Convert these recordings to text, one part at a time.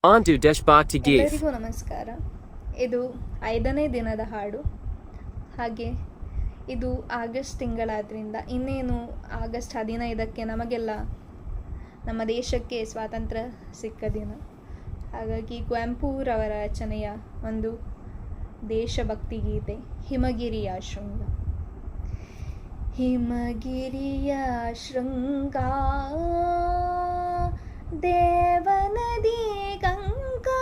On to Deshbhakti Geet. ಎಲ್ಲರಿಗೂ ನಮಸ್ಕಾರ. ಇದು 5ನೇ ದಿನದ ಹಾಡು. ಹಾಗೆ ಇದು ಆಗಸ್ಟ್ ತಿಂಗಳಾದ್ರಿಂದ ಇನ್ನೇನು ಆಗಸ್ಟ್ 15ಕ್ಕೆ ನಮಗೆಲ್ಲ ನಮ್ಮ ದೇಶಕ್ಕೆ ಸ್ವಾತಂತ್ರ್ಯ ಸಿಕ್ಕ ದಿನ. ಹಾಗಾಗಿ ಕುವೆಂಪುರವರ ರಚನೆಯ ಒಂದು ದೇಶಭಕ್ತಿ ಗೀತೆ ಹಿಮಗಿರಿಯ ಶೃಂಗ. ಹಿಮಗಿರಿಯ ಶೃಂಗ ದೇವನದಿ ಗಂಗಾ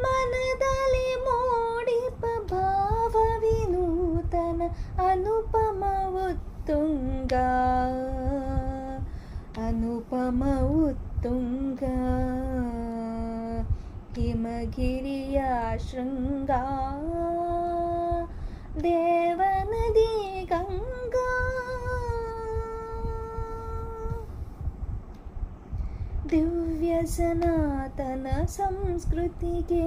ಮನದಲ್ಲಿ ಮೂಡಿಪ ಭಾವ ವಿನೂತನ ಅನುಪಮ ಉತ್ತುಂಗ ಅನುಪಮ ಉತ್ತುಂಗ ಹಿಮಗಿರಿಯ ಶೃಂಗ ದೇವನದಿ ಗಂಗಾ. ದಿವ್ಯ ಸನಾತನ ಸಂಸ್ಕೃತಿಗೆ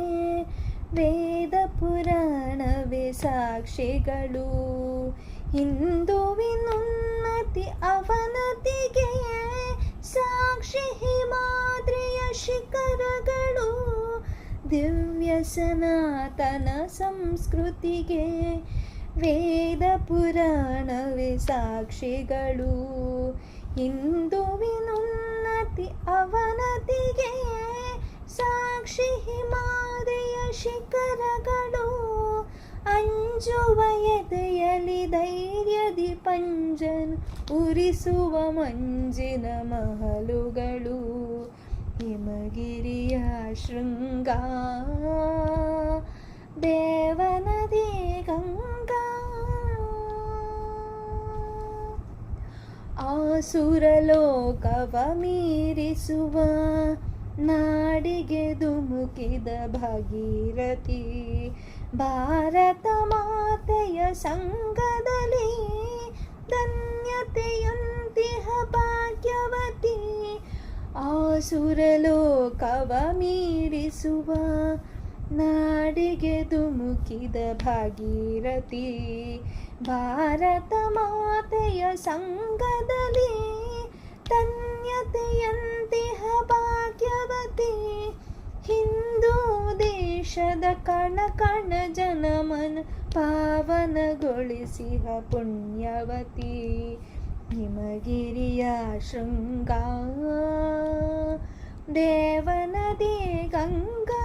ವೇದ ಪುರಾಣವೇ ಸಾಕ್ಷಿಗಳು. ಹಿಂದುವಿನುನ್ನತಿ ಅವನತಿಗೆ ಸಾಕ್ಷಿ ಹಿಮಾದ್ರಿಯ ಶಿಖರಗಳು. ದಿವ್ಯ ಸನಾತನ ಸಂಸ್ಕೃತಿಗೆ ವೇದ ಪುರಾಣವೇ ಸಾಕ್ಷಿಗಳು. ಹಿಂದುವಿನುನ್ನತಿ ಅವನತಿಗೆ ಸಾಕ್ಷಿ ಹಿಮಾಲಯ ಶಿಖರಗಳು. ಅಂಜುವ ಎದೆಯಲಿ ಧೈರ್ಯದಿ ಪಂಜನು ಉರಿಸುವ ಮಂಜಿನ ಮಹಲುಗಳು. ಹಿಮಗಿರಿಯ ಶೃಂಗ ದೇವನದಿ ಗಂಗಾ. ಆಸುರಲೋಕವ ಮೀರಿಸುವ ನಾಡಿಗೆ ಧುಮುಕಿದ ಭಾಗೀರಥಿ. ಭಾರತ ಮಾತೆಯ ಸಂಗದಲ್ಲಿ ಧನ್ಯತೆಯಂತಿಹ ಭಾಗ್ಯವತಿ. ಆಸುರಲೋಕವ ಮೀರಿಸುವ ನಾಡಿಗೆ ಧುಮುಕಿದ ಭಾಗೀರಥಿ. ಭಾರತ ಮಾತೆಯ ಸಂಗದಲ್ಲಿ ಧನ್ಯತೆಯಂತಿಹ ಭಾಗ್ಯವತಿ. ಹಿಂದೂ ದೇಶದ ಕಣ ಕಣ ಜನಮನ ಪಾವನಗೊಳಿಸಿಹ ಪುಣ್ಯವತಿ. ಹಿಮಗಿರಿಯ ಶೃಂಗ ದೇವನದಿ ಗಂಗಾ.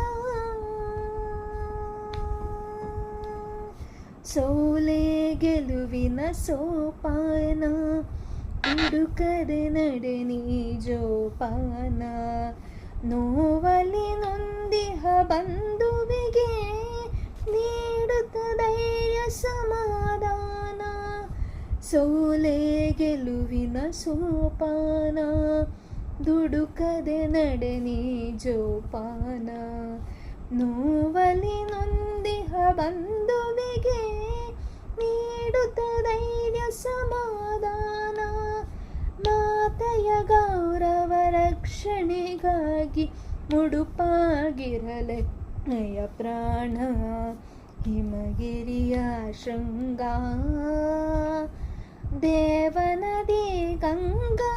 ಸೋಲೆ ಗೆಲುವಿನ ಸೋಪಾನ ಹುಡುಕದೆ ನಡೆ ನೀ ಜೋಪಾನ. ನೋವಲಿ ನೊಂದಿಹ ಬಂಧುವಿಗೆ ನೀಡುತ್ತ ಧೈರ್ಯ ಸಮಾಧಾನ. ಸೋಲೆ ಗೆಲುವಿನ ಸೋಪಾನ ದುಡುಕದೆ ನಡೆ ನೀ ಜೋಪಾನ. ನೋವಲಿ ನೊಂದಿಹ ಬಂಧುವಿಗೆ ನೀಡುತ್ತ ಧೈರ್ಯ ಸಮಾಧಾನ. ಮಾತೆಯ ಗೌರವ ರಕ್ಷಣೆಗಾಗಿ ಮುಡುಪಾಗಿರಲೆಯ ಪ್ರಾಣ. ಹಿಮಗಿರಿಯ ಶೃಂಗ ದೇವನದಿ ಗಂಗಾ.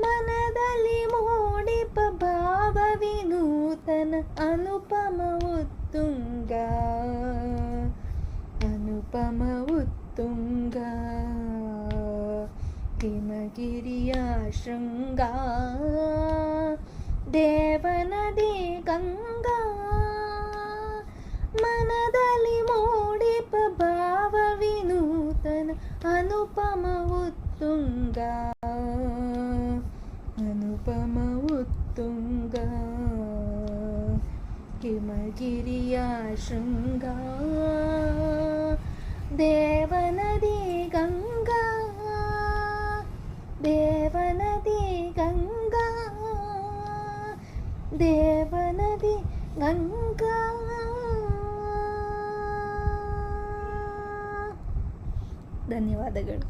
ಮನದಲ್ಲಿ ಮೂಡಿಪ ಭಾವ ವಿನೂತನ ಅನುಪಮ ಉತ್ತುಂಗ ಅನುಪಮ ಉತ್ತುಂಗ. ಹಿಮಗಿರಿಯ ಶೃಂಗ ದೇವನದಿ ಗಂಗಾ. ಮನದಲ್ಲಿ ಮೂಡಿಪ ಭಾವ ವಿನೂತನ ಅನುಪಮ ಉತ್ತುಂಗ ಅನುಪಮ ಉತ್ತುಂಗ. ಹಿಮಗಿರಿಯ ಶೃಂಗ ದೇವನದಿ ಗಂಗಾ. ದೇವನದಿ ಗಂಗಾ ದೇವನದಿ ಗಂಗಾ. ಧನ್ಯವಾದಗಳು.